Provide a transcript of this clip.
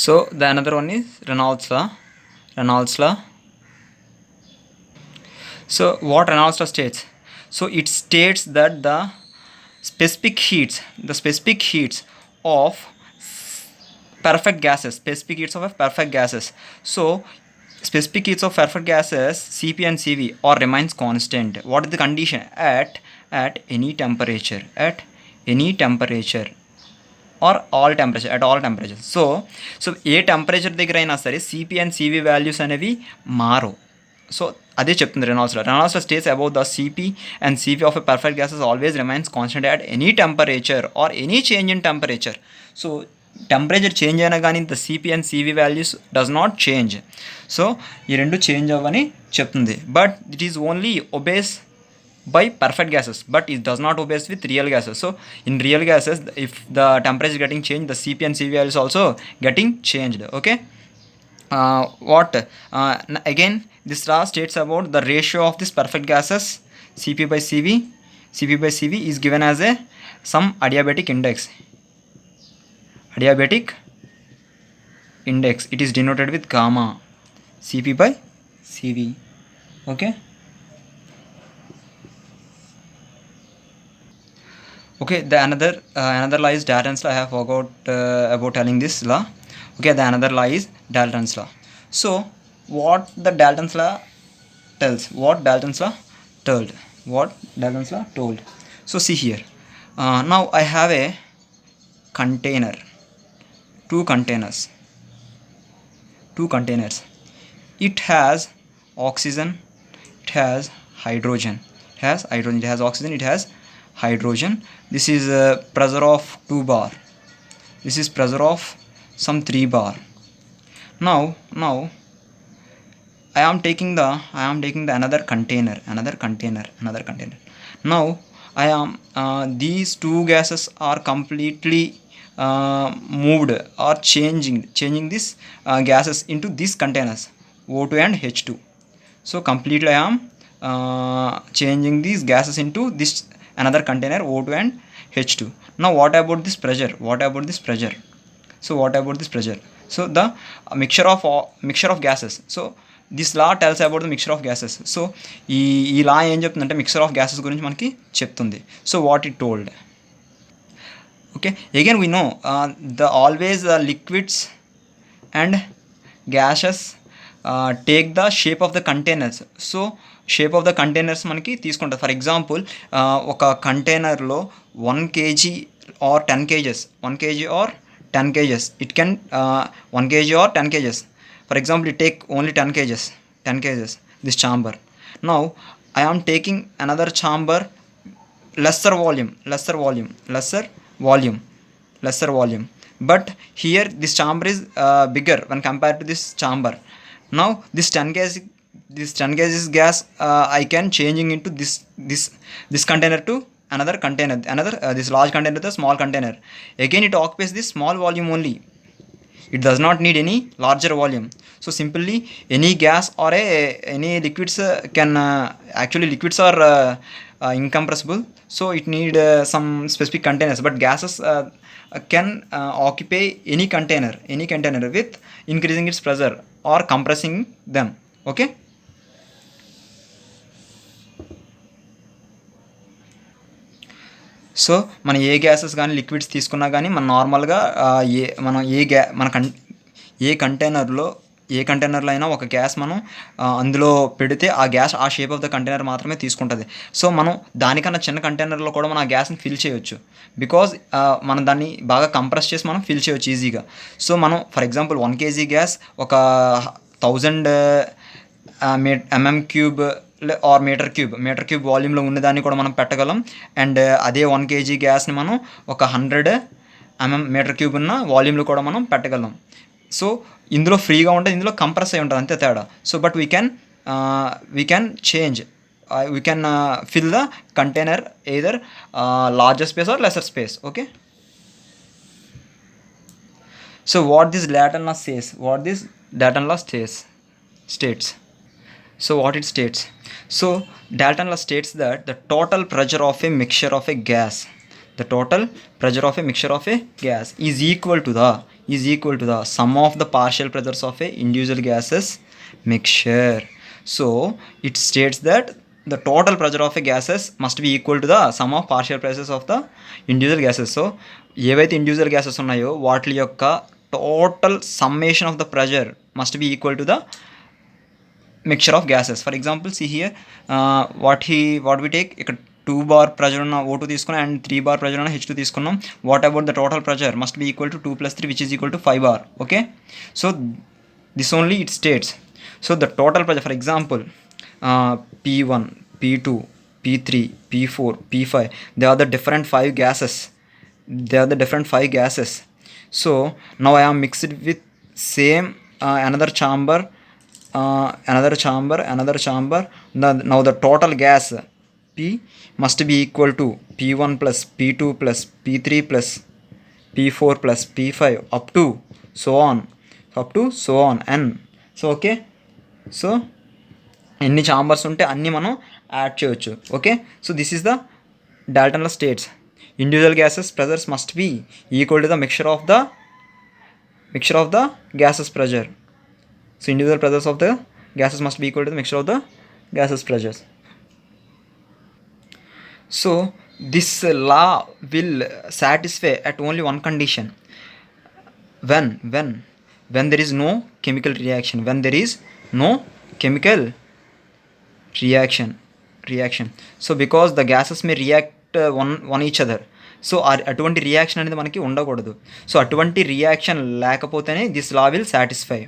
So the another one is Reynolds law. Reynolds law. So what Reynolds law states? So it states that the specific heats of perfect gases, specific heats of perfect gases. So specific heats of perfect gases Cp and Cv or remains constant. What is the condition? At any temperature, at any temperature or all temperature, at all temperatures. So A temperature దగ్గర అయినా సరే CP and CV values అనేవి మారు. So అదే చెప్తుంది రెనాల్డ్స్లో states about the CP and CV of a perfect gases always remains constant at any temperature or any change in temperature. So temperature change అయినా కానీ the CP and CV values does not change. So ఈ రెండు change అవ్వని చెప్తుంది. But it is only obeys by perfect gases, but it does not obey with real gases. So in real gases, if the temperature is getting changed, the Cp and Cv is also getting changed. Okay. What again this law states about the ratio of this perfect gases Cp by Cv. Cp by Cv is given as a some adiabatic index. Adiabatic index, it is denoted with gamma. Cp by Cv. Okay. Okay, the another law is Dalton's law. I have forgot about telling this law. Okay, the another law is Dalton's law. So what the Dalton's law tells? What Dalton's law told? What Dalton's law told? So see here. Now I have a container, two containers. It has oxygen, it has hydrogen. It has oxygen, it has hydrogen. This is pressure of 2 bar. This is pressure of some 3 bar. Now I am taking the another container. Now I am these two gases are completely moved or changing this gases into these containers O2 and H2. So completely I am changing these gases into this another container O2 and H2. Now what about this pressure? So the mixture of gases. So this law tells about the mixture of gases. So ఈ law ఏం చెప్తుందంటే mixture of gases గురించి మనకి చెప్తుంది. So what it told? Okay, again we know the always liquids and gases take the shape of the containers. So shape of the containers మనకి తీసుకుంటుంది. For example ఒక కంటైనర్లో 1 kg or 10 kgs, 1 kg or 10 kgs, it can 1 kg or 10 kgs. For example, it take only 10 kgs this chamber. Now I am taking another chamber, lesser volume, but here this chamber is bigger when compared to this chamber. Now this 10 kg gas I can changing into this container to another container, this large container to the small container. Again it occupies this small volume only. It does not need any larger volume. So simply any gas or any liquids can actually liquids are incompressible, so it need some specific containers, but gases can occupy any container with increasing its pressure or compressing them. Okay. So మనం ఏ gases కానీ liquids తీసుకున్నా కానీ మనం నార్మల్గా ఏ కంటైనర్లో అయినా ఒక gas మనం అందులో పెడితే ఆ గ్యాస్ ఆ షేప్ ఆఫ్ ద కంటైనర్ మాత్రమే తీసుకుంటుంది. సో మనం దానికన్నా చిన్న కంటైనర్లో కూడా మనం ఆ గ్యాస్ని ఫిల్ చేయొచ్చు, బికాజ్ మనం దాన్ని బాగా కంప్రెస్ చేసి మనం ఫిల్ చేయొచ్చు ఈజీగా. సో మనం ఫర్ ఎగ్జాంపుల్ 1 kg గ్యాస్ ఒక 1000 mm³ ఆర్ మీటర్ క్యూబ్ వాల్యూమ్లో ఉన్నదాన్ని కూడా మనం పెట్టగలం. అండ్ అదే 1 kg గ్యాస్ని మనం ఒక 100 mm³ ఉన్న వాల్యూమ్లో కూడా మనం పెట్టగలం. సో ఇందులో ఫ్రీగా ఉంటుంది, ఇందులో కంప్రెస్ అయి ఉంటుంది, అంతే తేడా. So but we can change, we can fill the container either larger space or lesser space. Okay. So what this Dalton law states. So what it states? So Dalton law states that the total pressure of a mixture of a gas, the total pressure of a mixture of a gas is equal to the sum of the partial pressures of a individual gases mixture. So it states that the total pressure of a gases must be equal to the sum of partial pressures of the individual gases. So ఏవైతే individual gases ఉన్నాయో వాటి యొక్క total summation of the pressure must be equal to the mixture of gases. For example, see here, what we take ఇక్కడ 2 bar pressure ఉన్న O2 తీసుకున్నాం and 3 bar pressure ఉన్న H2 తీసుకున్నాం. What about the total pressure? Must be equal to 2 plus 3, which is equal to 5 bar. Okay, so this only it states. So the total pressure, for example, P1, P2, P3, P4, P5, they are the different 5 gases. So now I am mixed with same another chamber. Another chamber. Now the total gas P must be equal to P1 plus P2 plus P3 plus P4 plus P5 up to so on n. So okay, so ఎన్ని chambers ఉంటే అన్ని మనం add చేయొచ్చు. Okay, so this is the Dalton law states individual gases pressures must be equal to the mixture of the gases pressure. So individual pressures of the gases must be equal to the mixture of the gases pressures. So this law will satisfy at only one condition, when there is no chemical reaction, So because the gases may react one each other, so అటువంటి reaction అనేది మనకి ఉండకూడదు. So అటువంటి reaction లేకపోతేనే this law will satisfy.